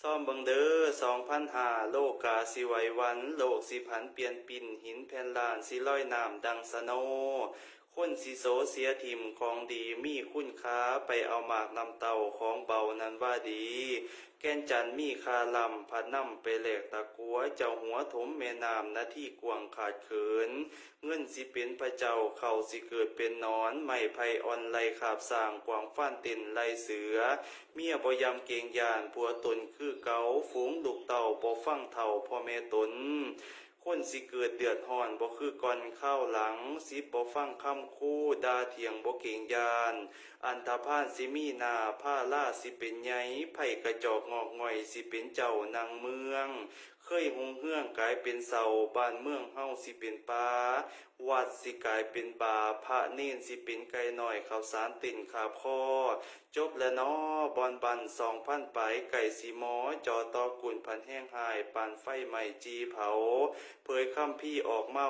ซ่อมเบิงเด้อ2005โลกกาสิไหวหวันโลกสิผันเปลี่ยนปิ่นหินแผ่นล้านสิลอยน้ำดังสะโนคนสิโสเสียถิ่มของดีมีคุณค่าไปเอาหมากนำเต่าของเบานั้นว่าดี แก่นจันมีคาลำพัดนำไปแหลกตะกัวเจ้าหัวถมแม่น้ำหน้าที่กวางขาดเขินเงินสิเป็นพระเจ้าเขาสิเกิดเป็นนอนไม่ไผอ่อนไลขาบสร้างกวางฟ้านตินไลเสือเมียบ่ยำเกงยานผัวตนคือเกาฝูงลูกเต่าบ่ฟังเท่าพ่อแม่ตนคนสิเกิดเดือดร้อนบ่คือก่อนข้าวหลังสิบ่ฟังคำคู่ด่าเถียงบ่เกงยานอันธพาลสิมีหน้าผ้าล่าสิเป็นใหญ่ไผกระจอกงอกง่อยสิเป็นเจ้านางเมืองเคยหงเฮืองกลายเป็นเสาบ้านเมืองเฮาสิเป็นป่าวัดสิกลายเป็นบาพระเนนสิเป็นไก่น้อยข้าวสารติ่นขาบคอจบแล้วน้อบอนบัน2,000ไปไก่สีหมอจอตอกุ่นพันแห้งหายปานไฟใหม่จีเผาเผยคำพี่ออกมา